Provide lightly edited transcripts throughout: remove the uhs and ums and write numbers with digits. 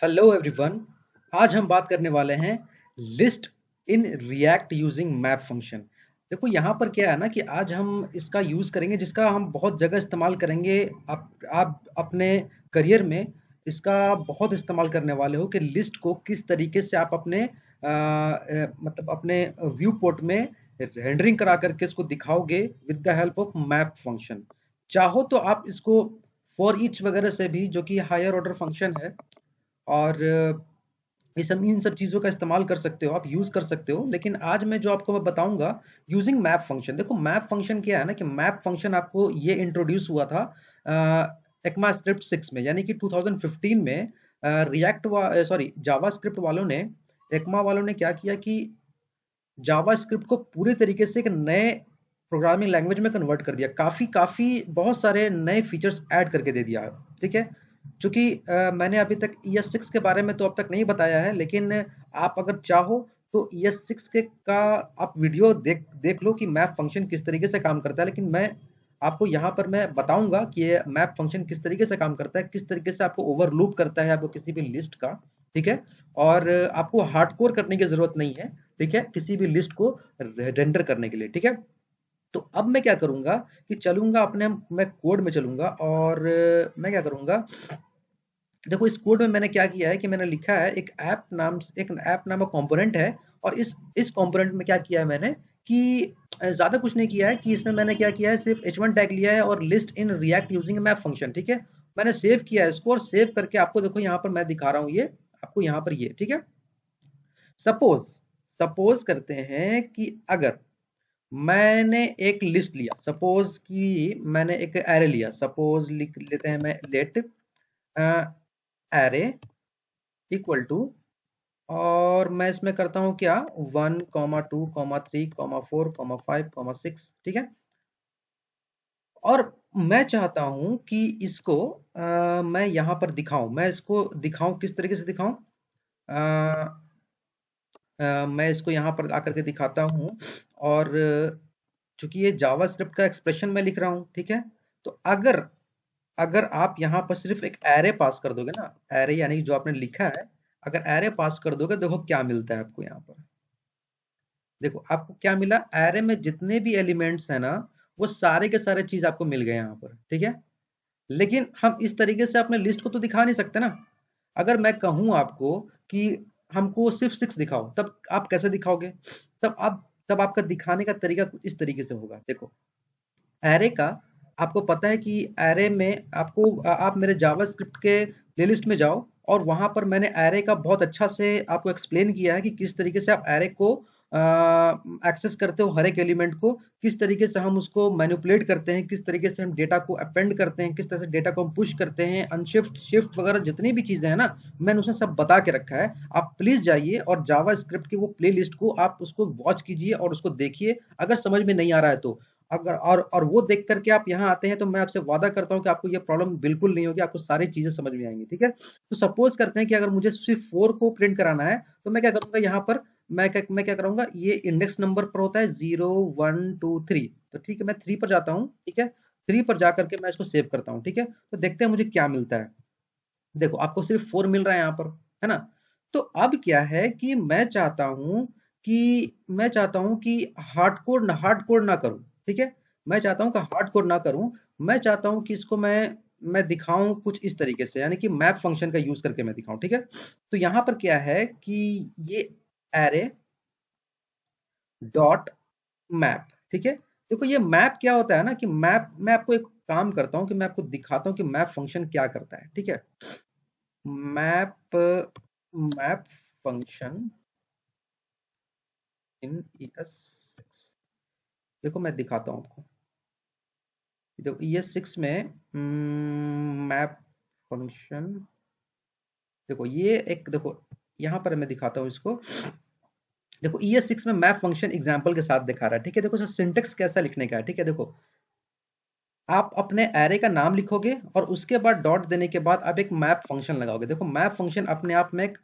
Hello everyone. आज हम बात करने वाले हैं list in React using map function. देखो यहाँ पर क्या है ना कि आज हम इसका यूज करेंगे, जिसका हम बहुत जगह इस्तेमाल करेंगे। आप अपने करियर में इसका बहुत इस्तेमाल करने वाले हो कि लिस्ट को किस तरीके से आप अपने मतलब अपने व्यू पोर्ट में रेंडरिंग करा करके इसको दिखाओगे with the help of map function. चाहो तो आप इसको फॉर ईच वगैरह से भी, जो कि हायर ऑर्डर फंक्शन है, और ये सब इन सब चीज़ों का इस्तेमाल कर सकते हो, आप यूज़ कर सकते हो। लेकिन आज मैं जो आपको मैं बताऊंगा यूजिंग मैप फंक्शन। देखो मैप फंक्शन क्या है ना कि मैप फंक्शन आपको ये इंट्रोड्यूस हुआ था एक्मा स्क्रिप्ट 6 में, यानी कि 2015 में रिएक्ट सॉरी जावा स्क्रिप्ट वालों ने, एक्मा वालों ने क्या किया कि जावा स्क्रिप्ट को पूरे तरीके से एक नए प्रोग्रामिंग लैंग्वेज में कन्वर्ट कर दिया। काफ़ी काफ़ी बहुत सारे नए फीचर्स ऐड करके दे दिया। ठीक है, चूंकि मैंने अभी तक ES6 के बारे में तो अब तक नहीं बताया है, लेकिन आप अगर चाहो तो ES6 के का आप वीडियो देख लो कि मैप फंक्शन किस तरीके से काम करता है। लेकिन मैं आपको यहाँ पर मैं बताऊंगा कि ये मैप फंक्शन किस तरीके से काम करता है, किस तरीके से आपको ओवरलूप करता है आपको किसी भी लिस्ट का। ठीक है, और आपको हार्डकोर करने की जरूरत नहीं है। ठीक है, किसी भी लिस्ट को रेंडर करने के लिए। ठीक है, तो अब मैं क्या करूंगा कि चलूंगा अपने, मैं कोड में चलूंगा और मैं क्या करूंगा। देखो इस कोड में मैंने क्या किया है कि मैंने लिखा है एक ऐप नामक कंपोनेंट है। और इस कंपोनेंट में क्या किया है मैंने कि ज्यादा कुछ नहीं किया है, कि इसमें मैंने क्या किया है, सिर्फ H1 टैग लिया है और list in React using map function. ठीक है, मैंने सेव किया है इसको, और सेव करके आपको देखो यहाँ पर मैं दिखा रहा हूँ ये आपको यहाँ पर ये। ठीक है, सपोज सपोज करते हैं कि अगर मैंने एक लिस्ट लिया, सपोज कि मैंने एक एरे लिया, सपोज लिख लेते हैं मैं लेट एरे इक्वल टू, और मैं इसमें करता हूं क्या 1,2,3,4,5,6। ठीक है, और मैं चाहता हूं कि इसको मैं यहां पर दिखाऊं, मैं इसको दिखाऊं किस तरीके से दिखाऊं। मैं इसको यहाँ पर आकर के दिखाता हूँ। और चूंकि ये जावास्क्रिप्ट का एक्सप्रेशन मैं लिख रहा हूँ, ठीक है, तो अगर अगर आप यहाँ पर सिर्फ एक एरे पास कर दोगे ना, एरे यानी कि जो आपने लिखा है, अगर एरे पास कर दोगे, देखो क्या मिलता है आपको यहाँ पर। देखो आपको क्या मिला, एरे में जितने भी एलिमेंट्स हैं ना, वो सारे के सारे चीज आपको मिल गए यहाँ पर। ठीक है, लेकिन हम इस तरीके से अपने लिस्ट को तो दिखा नहीं सकते ना। अगर मैं कहूं आपको कि हमको सिर्फ 6 दिखाओ, तब आप कैसे दिखाओगे? तब आपका दिखाने का तरीका कुछ इस तरीके से होगा। देखो एरे का आपको पता है कि एरे में आपको आप मेरे जावास्क्रिप्ट के प्लेलिस्ट में जाओ, और वहां पर मैंने एरे का बहुत अच्छा से आपको एक्सप्लेन किया है कि किस तरीके से आप एरे को एक्सेस करते हो, हर एक एलिमेंट को किस तरीके से हम उसको मैनिपुलेट करते हैं, किस तरीके से हम डेटा को अपेंड करते हैं, किस तरह से डेटा को हम पुश करते हैं, अनशिफ्ट शिफ्ट वगैरह जितनी भी चीजें हैं ना, मैंने उसमें सब बता के रखा है। आप प्लीज जाइए और जावा स्क्रिप्ट की वो प्ले लिस्ट को आप उसको वॉच कीजिए और उसको देखिए, अगर समझ में नहीं आ रहा है तो। अगर और वो देख करके आप यहाँ आते हैं, तो मैं आपसे वादा करता हूँ कि आपको ये प्रॉब्लम बिल्कुल नहीं होगी, आपको सारी चीजें समझ में आएंगी। ठीक है, तो सपोज करते हैं कि अगर मुझे सिर्फ 4 को प्रिंट कराना है, तो मैं क्या करूंगा यहाँ पर, मैं क्या करूंगा, ये इंडेक्स नंबर पर होता है 0 1 2 3। तो ठीक है, मैं 3 पर जाता हूँ। ठीक है, 3 पर जाकर के मैं इसको सेव करता हूँ। ठीक है, तो देखते हैं मुझे क्या मिलता है। देखो आपको सिर्फ 4 मिल रहा है यहाँ पर, है ना। तो अब क्या है कि मैं चाहता हूँ कि हार्ड कोड ना करूँ। ठीक है, मैं चाहता हूँ कि हार्ड कोड ना करूँ। मैं चाहता हूँ कि इसको मैं दिखाऊं कुछ इस तरीके से, यानी कि मैप फंक्शन का यूज करके मैं दिखाऊं। ठीक है, तो यहाँ पर क्या है कि ये एरे डॉट मैप। ठीक है, देखो ये मैप क्या होता है ना कि मैप, मैं आपको एक काम करता हूँ कि मैं आपको दिखाता हूँ कि मैप फंक्शन क्या करता है। ठीक है, map map function in ES6। देखो मैं दिखाता हूँ आपको। देखो ES6 में मैप फंक्शन, देखो ये एक, देखो यहाँ पर मैं दिखाता हूँ इसको। देखो ES6 में मैप फंक्शन एग्जाम्पल के साथ दिखा रहा है। ठीक है, देखो सर सिंटेक्स कैसा लिखने का है। ठीक है, देखो आप अपने एरे का नाम लिखोगे और उसके बाद डॉट देने के बाद आप एक मैप फंक्शन लगाओगे। देखो मैप फंक्शन अपने आप में एक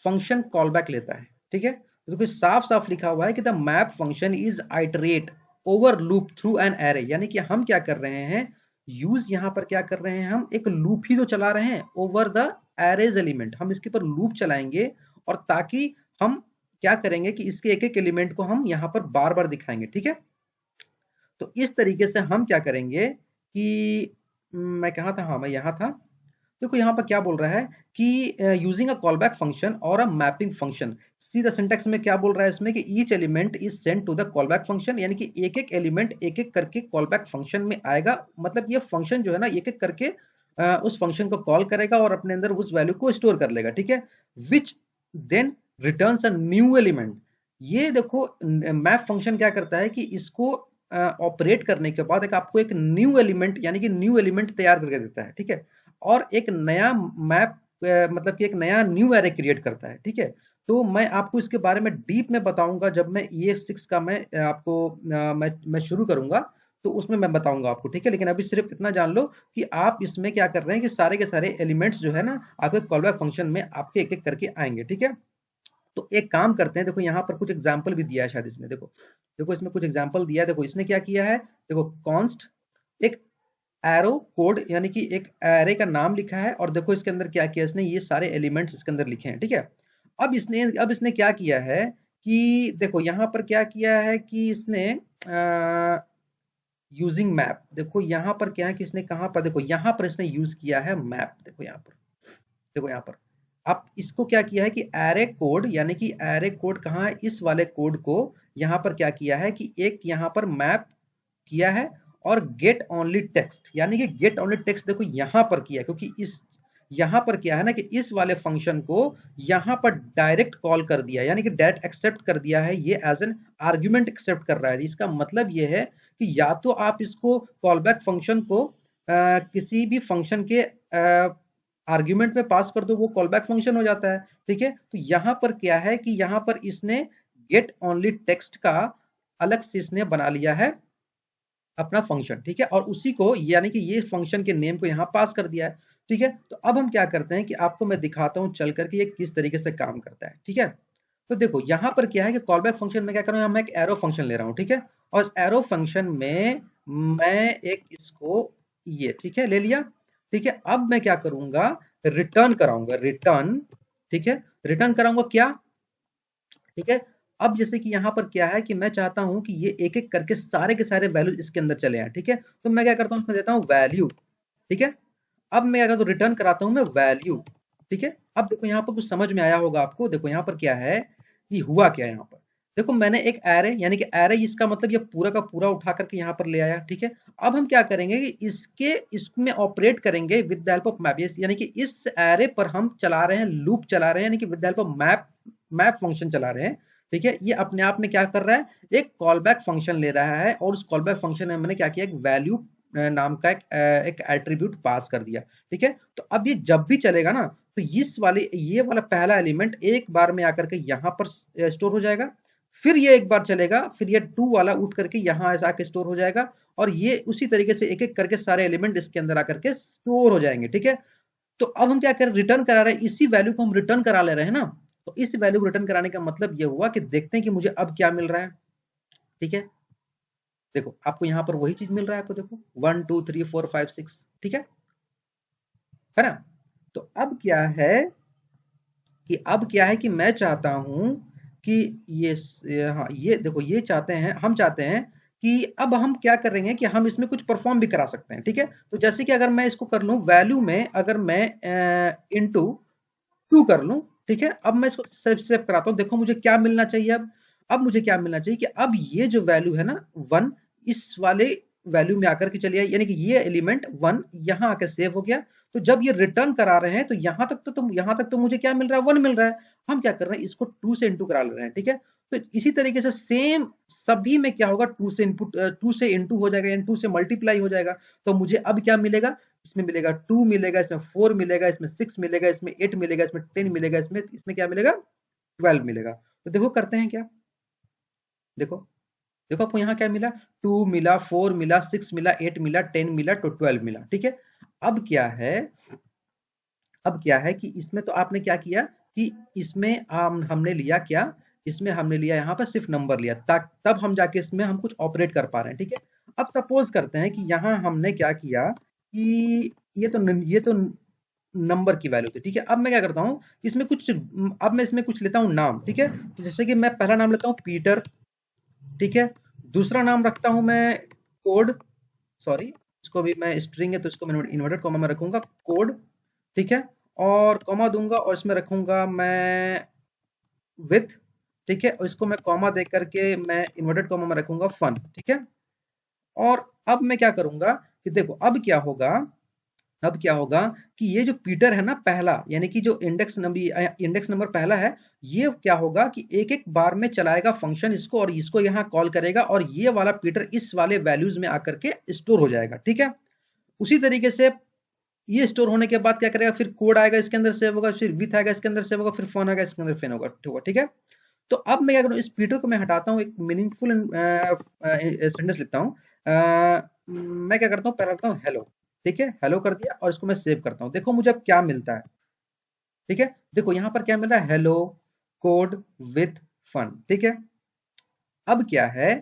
फंक्शन कॉलबैक लेता है। ठीक है, तो देखो साफ साफ लिखा हुआ है कि the map function is iterate over loop through an array, यानी कि हम क्या कर रहे हैं, यूज यहाँ पर क्या कर रहे हैं, हम एक लूप ही तो चला रहे हैं ओवर द एरेज एलिमेंट, हम इसके ऊपर लूप चलाएंगे और ताकि हम क्या करेंगे कि इसके एक एक एलिमेंट को हम यहाँ पर बार बार दिखाएंगे, ठीक है। तो इस तरीके से हम क्या करेंगे कि मैं कहाँ था, हाँ मैं यहाँ था। देखो यहाँ पर क्या बोल रहा है कि यूजिंग अ कॉलबैक फंक्शन और a mapping function, see the syntax में क्या बोल रहा है इसमें कि each element is sent to the callback function, यानी कि एक एक एलिमेंट एक एक करके कॉलबैक फंक्शन में आएगा। मतलब ये फंक्शन जो है ना एक एक करके उस फंक्शन को कॉल करेगा और अपने अंदर उस वैल्यू को स्टोर कर लेगा, ठीक है। Which then returns a new element. ये देखो मैप फंक्शन क्या करता है कि इसको ऑपरेट करने के बाद एक आपको एक न्यू एलिमेंट यानी कि न्यू एलिमेंट तैयार करके देता है, ठीक है। और एक नया मैप मतलब कि एक नया न्यू एरे क्रिएट करता है, ठीक है। तो मैं आपको इसके बारे में डीप में बताऊंगा जब मैं ES6 का मैं आपको मैं शुरू करूंगा, तो उसमें मैं बताऊंगा आपको, ठीक है। लेकिन अभी सिर्फ इतना जान लो कि आप इसमें क्या कर रहे हैं कि सारे के सारे एलिमेंट्स जो है ना आपके कॉलबैक फंक्शन में आपके एक एक करके आएंगे, ठीक है। तो एक काम करते हैं, देखो यहाँ पर कुछ एग्जाम्पल भी दिया है शायद इसने, देखो देखो इसमें कुछ एग्जाम्पल दिया है। देखो इसने क्या किया है, देखो कॉन्स्ट एक एरो कोड यानी कि एक एरे का नाम लिखा है और देखो इसके अंदर क्या किया इसने, ये सारे एलिमेंट्स इसके अंदर लिखे हैं, ठीक है। अब इसने क्या किया है कि देखो यहाँ पर क्या किया है कि इसने यूजिंग मैप, देखो यहाँ पर क्या है कि इसने कहाँ पर, देखो यहाँ पर इसने यूज किया है मैप, देखो यहाँ पर, देखो यहाँ पर आप इसको क्या किया है कि एरे कोड यानी कि एरे कोड कहाँ है, इस वाले कोड को यहाँ पर क्या किया है कि एक यहाँ पर मैप किया है और गेट ओनली टेक्स्ट यानी कि गेट ओनली टेक्स्ट देखो यहाँ पर किया है, क्योंकि इस यहाँ पर क्या है ना कि इस वाले फंक्शन को यहाँ पर डायरेक्ट कॉल कर दिया यानी कि डायरेक्ट एक्सेप्ट कर दिया है, ये एज एन आर्ग्यूमेंट एक्सेप्ट कर रहा है। इसका मतलब ये है कि या तो आप इसको कॉलबैक फंक्शन को किसी भी फंक्शन के आर्ग्यूमेंट में पास कर दो, वो कॉलबैक फंक्शन हो जाता है, ठीक है। तो यहाँ पर क्या है कि यहाँ पर इसने गेट ओनली टेक्स्ट का अलग से इसने बना लिया है अपना फंक्शन, ठीक है। और उसी को यानी कि ये फंक्शन के नेम को यहाँ पास कर दिया है, ठीक है। तो अब हम क्या करते हैं कि आपको मैं दिखाता हूँ चल करके ये किस तरीके से काम करता है, ठीक है। तो देखो यहाँ पर क्या है कि कॉलबैक फंक्शन में क्या कर रहा हूँ, मैं एक एरो फंक्शन ले रहा हूँ, ठीक है। और इस एरो फंक्शन में मैं एक इसको ये ठीक है ले लिया, ठीक है। अब मैं क्या करूंगा, रिटर्न कराऊंगा, रिटर्न, ठीक है। रिटर्न कराऊंगा क्या, ठीक है। अब जैसे कि यहाँ पर क्या है कि मैं चाहता हूं कि ये एक एक करके सारे के सारे वैल्यू इसके अंदर चले आए, ठीक है। तो मैं क्या करता हूँ, इसमें देता हूँ वैल्यू, ठीक है। अब मैं क्या करता हूँ, रिटर्न कराता हूँ मैं वैल्यू, ठीक है। अब देखो यहाँ पर कुछ समझ में आया होगा आपको, देखो यहाँ पर क्या है कि हुआ क्या है यहाँ पर, देखो मैंने एक एरे यानी कि एरे इसका मतलब ये पूरा का पूरा उठा करके यहाँ पर ले आया, ठीक है। अब हम क्या करेंगे कि इसमें ऑपरेट करेंगे with the help of map, यानी कि इस एरे पर हम चला रहे हैं, लूप चला रहे हैं, यानी कि with the help of map map function चला रहे हैं, ठीक है। ये अपने आप में क्या कर रहा है, एक कॉलबैक फंक्शन ले रहा है और उस कॉलबैक फंक्शन में मैंने क्या किया, एक वैल्यू नाम का एक एट्रीब्यूट पास कर दिया, ठीक है। तो अब ये जब भी चलेगा ना तो इस वाले ये वाला पहला एलिमेंट एक बार में आकर के यहाँ पर स्टोर हो जाएगा, फिर ये एक बार चलेगा, फिर ये 2 वाला उठ करके यहाँ ऐसा आके स्टोर हो जाएगा और ये उसी तरीके से एक एक करके सारे एलिमेंट इसके अंदर आकर के स्टोर हो जाएंगे, ठीक है। तो अब हम क्या कर रिटर्न करा रहे हैं, इसी वैल्यू को हम रिटर्न करा ले रहे हैं ना। तो इस वैल्यू को रिटर्न कराने का मतलब ये हुआ कि देखते हैं कि मुझे अब क्या मिल रहा है, ठीक है। देखो आपको यहाँ पर वही चीज मिल रहा है, आपको देखो 1 2 3 4 5 6, ठीक है ना। तो अब क्या है कि अब क्या है कि मैं चाहता हूं कि हाँ ये देखो ये चाहते हैं, हम चाहते हैं कि अब हम क्या करेंगे कि हम इसमें कुछ परफॉर्म भी करा सकते हैं, ठीक है। तो जैसे कि अगर मैं इसको कर लूं वैल्यू में, अगर मैं इनटू 2 कर लूं, ठीक है। अब मैं इसको सेव कराता हूं, देखो मुझे क्या मिलना चाहिए अब मुझे क्या मिलना चाहिए कि अब ये जो वैल्यू है ना 1 इस वाले वैल्यू में आकर के चली आई, यानी कि ये एलिमेंट 1 यहाँ आकर सेव हो गया। तो जब ये रिटर्न करा रहे हैं तो यहाँ तक तो मुझे क्या मिल रहा है, 1 मिल रहा है। हम क्या कर रहे हैं, इसको 2 से इंटू करा ले रहे हैं, ठीक है। तो इसी तरीके से सेम सभी में क्या होगा, 2 से इनपुट 2 से इंटू हो जाएगा यानी 2 से मल्टीप्लाई हो जाएगा। तो मुझे अब क्या मिलेगा, इसमें मिलेगा 2 मिलेगा, इसमें 4 मिलेगा, इसमें 6 मिलेगा, इसमें 8 मिलेगा, इसमें 10 मिलेगा, इसमें इसमें क्या मिलेगा, 12 मिलेगा। तो देखो करते हैं क्या, देखो देखो आपको यहाँ क्या मिला, 2 मिला, 4 मिला, 6 मिला, 8 मिला, 10 मिला, तो 12 मिला, ठीक है। अब क्या है, अब क्या है कि इसमें तो आपने क्या किया कि इसमें हमने लिया क्या, इसमें हमने लिया यहाँ पर सिर्फ नंबर लिया, तब हम जाके इसमें हम कुछ ऑपरेट कर पा रहे हैं, ठीक है। अब सपोज करते हैं कि यहाँ हमने क्या किया कि ये तो नंबर की वैल्यू थी, ठीक है। अब मैं क्या करता हूँ, इसमें कुछ अब मैं इसमें कुछ लेता हूँ नाम, ठीक है। तो जैसे कि मैं पहला नाम लेता हूँ पीटर, ठीक है। दूसरा नाम रखता हूँ मैं कोड, सॉरी, इसको भी मैं स्ट्रिंग है तो इसको मैं इन्वर्टेड कॉमा में रखूंगा कोड, ठीक है। और कॉमा दूंगा और इसमें रखूंगा मैं विथ, ठीक है। और इसको मैं कॉमा दे करके मैं इन्वर्टेड कॉमा में रखूंगा फन, ठीक है। और अब मैं क्या करूंगा कि देखो अब क्या होगा कि ये जो पीटर है ना पहला, यानी कि जो इंडेक्स नंबर पहला है, ये क्या होगा कि एक एक बार में चलाएगा फंक्शन इसको और इसको यहाँ कॉल करेगा और ये वाला पीटर इस वाले वैल्यूज में आकर के स्टोर हो जाएगा, ठीक है। उसी तरीके से ये स्टोर होने के बाद क्या करेगा, फिर कोड आएगा इसके अंदर सेव होगा, फिर विथ आएगा इसके अंदर सेव होगा, फिर फन आएगा इसके अंदर फेन होगा, ठीक है। तो अब मैं क्या करूँ, इस पीटर को मैं हटाता हूँ, एक मीनिंगफुल सेंटेंस लिखता हूँ। मैं क्या करता हूँ, पहले करता हूँ हेलो, ठीक है। हेलो कर दिया और इसको मैं सेव करता हूँ। देखो मुझे अब क्या मिलता है, ठीक है। देखो यहाँ पर क्या मिल रहा है, हेलो कोड विथ फन, ठीक है। अब क्या है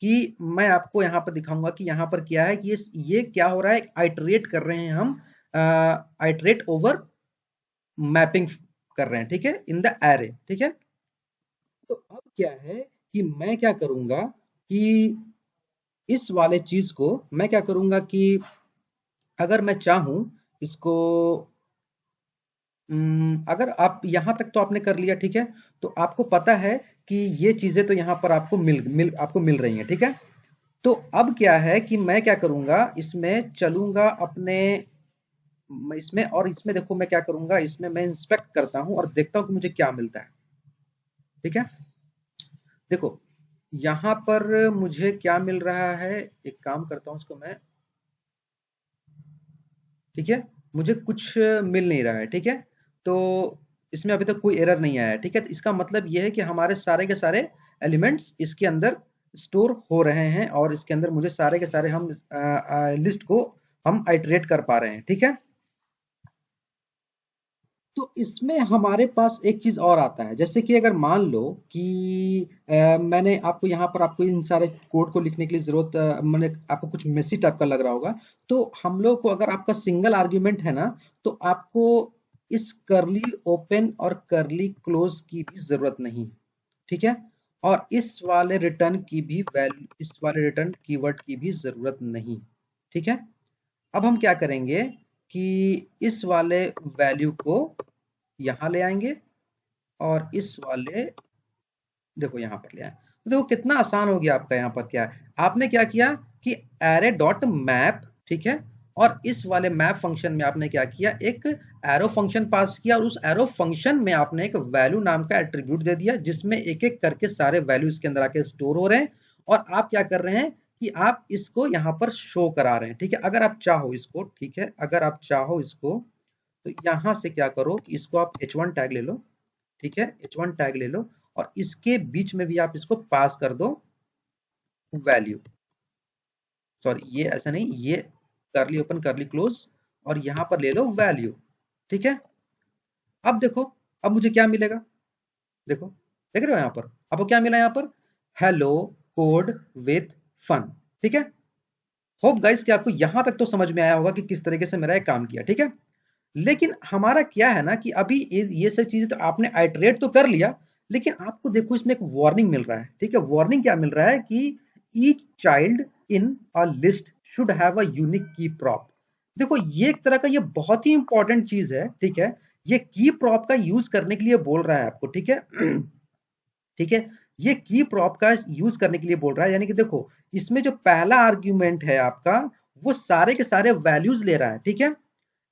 कि मैं आपको यहाँ पर दिखाऊंगा कि यहाँ पर क्या है कि ये क्या हो रहा है, आइटरेट कर रहे हैं हम, आइटरेट ओवर मैपिंग कर रहे हैं, ठीक है, इन द एरे, ठीक है। तो अब क्या है कि मैं क्या करूंगा कि इस वाले चीज को मैं क्या करूंगा कि अगर मैं चाहूं इसको, अगर आप यहां तक तो आपने कर लिया, ठीक है। तो आपको पता है कि ये चीजें तो यहां पर आपको आपको मिल रही हैं, ठीक है। तो अब क्या है कि मैं क्या करूंगा, इसमें चलूंगा अपने, मैं इसमें, और इसमें देखो मैं क्या करूंगा, इसमें मैं इंस्पेक्ट करता हूं और देखता हूं कि मुझे क्या मिलता है, ठीक है। देखो यहां पर मुझे क्या मिल रहा है, एक काम करता हूं इसको मैं, ठीक है। मुझे कुछ मिल नहीं रहा है, ठीक है। तो इसमें अभी तक कोई एरर नहीं आया है, ठीक है। तो इसका मतलब ये है कि हमारे सारे के सारे एलिमेंट्स इसके अंदर स्टोर हो रहे हैं और इसके अंदर मुझे सारे के सारे हम लिस्ट को हम आइटरेट कर पा रहे हैं, ठीक है। तो इसमें हमारे पास एक चीज और आता है, जैसे कि अगर मान लो कि मैंने आपको यहाँ पर आपको इन सारे कोड को लिखने के लिए जरूरत, मैंने आपको कुछ मेसी टाइप का लग रहा होगा, तो हम लोग को अगर आपका सिंगल आर्ग्यूमेंट है ना, तो आपको इस करली ओपन और करली क्लोज की भी जरूरत नहीं, ठीक है। और इस वाले रिटर्न की भी वैल्यू, इस वाले रिटर्न कीवर्ड की भी जरूरत नहीं, ठीक है। अब हम क्या करेंगे कि इस वाले वैल्यू को यहां ले आएंगे और इस वाले, देखो यहां पर ले आए, तो देखो कितना आसान हो गया आपका। यहाँ पर क्या है, आपने क्या किया कि एरे डॉट मैप, ठीक है। और इस वाले मैप फंक्शन में आपने क्या किया, एक एरो फंक्शन पास किया और उस एरो फंक्शन में आपने एक वैल्यू नाम का एट्रीब्यूट दे दिया जिसमें एक एक करके सारे वैल्यू इसके अंदर आके स्टोर हो रहे हैं। और आप क्या कर रहे हैं कि आप इसको यहाँ पर शो करा रहे हैं, ठीक है। अगर आप चाहो इसको, ठीक है, अगर आप चाहो इसको, तो यहां से क्या करो कि इसको आप h1 टैग ले लो, ठीक है, h1 टैग ले लो और इसके बीच में भी आप इसको पास कर दो वैल्यू, सॉरी ये ऐसा नहीं, ये करली ओपन करली क्लोज और यहां पर ले लो वैल्यू, ठीक है। अब देखो, अब मुझे क्या मिलेगा, देखो देख रहे हो यहां पर आपको क्या मिला, यहां पर हेलो कोड विथ फन, ठीक है। होप गाइस कि आपको यहां तक तो समझ में आया होगा कि किस तरीके से मेरा ये काम किया, ठीक है। लेकिन हमारा क्या है ना कि अभी ये सब चीजें तो आपने आइटरेट तो कर लिया, लेकिन आपको देखो इसमें एक वार्निंग मिल रहा है, ठीक है। वार्निंग क्या मिल रहा है कि each child in a list should have a unique की प्रॉप। देखो ये एक तरह का ये बहुत ही इंपॉर्टेंट चीज है, ठीक है। ये की प्रॉप का यूज करने के लिए बोल रहा है आपको, ठीक है। ठीक है, ये की प्रॉप का यूज करने के लिए बोल रहा है, यानी कि देखो इसमें जो पहला आर्ग्यूमेंट है आपका, वो सारे के सारे वैल्यूज ले रहा है, ठीक है।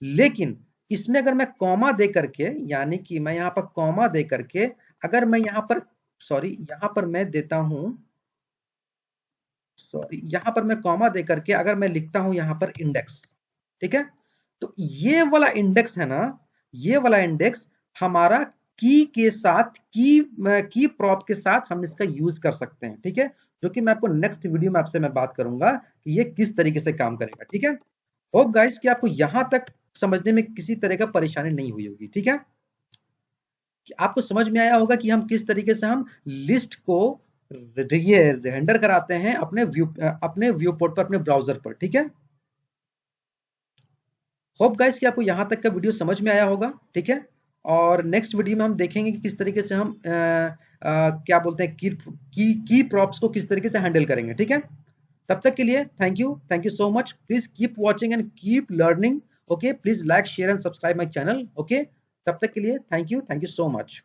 लेकिन इसमें अगर मैं कॉमा दे करके, यानी कि मैं यहां पर कॉमा दे करके, अगर मैं यहां पर, सॉरी यहां पर मैं देता हूं, सॉरी यहां पर मैं कॉमा दे करके अगर मैं लिखता हूं यहां पर इंडेक्स, ठीक है। तो ये वाला इंडेक्स है ना, ये वाला इंडेक्स हमारा के साथ की प्रॉप के साथ हम इसका यूज कर सकते हैं, ठीक है। जो कि मैं आपको नेक्स्ट वीडियो में आपसे मैं बात करूंगा कि ये किस तरीके से काम करेगा, ठीक है। होप गाइस कि आपको यहां तक समझने में किसी तरह का परेशानी नहीं हुई होगी, ठीक है। कि आपको समझ में आया होगा कि हम किस तरीके से हम लिस्ट को ये रेंडर कराते हैं अपने व्यू पोर्ट पर, अपने ब्राउजर पर, ठीक है। होप गाइस कि आपको यहाँ तक का वीडियो समझ में आया होगा, ठीक है। और नेक्स्ट वीडियो में हम देखेंगे कि किस तरीके से हम क्या बोलते हैं की प्रॉप्स को किस तरीके से हैंडल करेंगे, ठीक है। तब तक के लिए thank you so much. Please keep watching and keep learning. Okay, please like share and subscribe my channel. Okay, तब तक के लिए थैंक यू सो मच।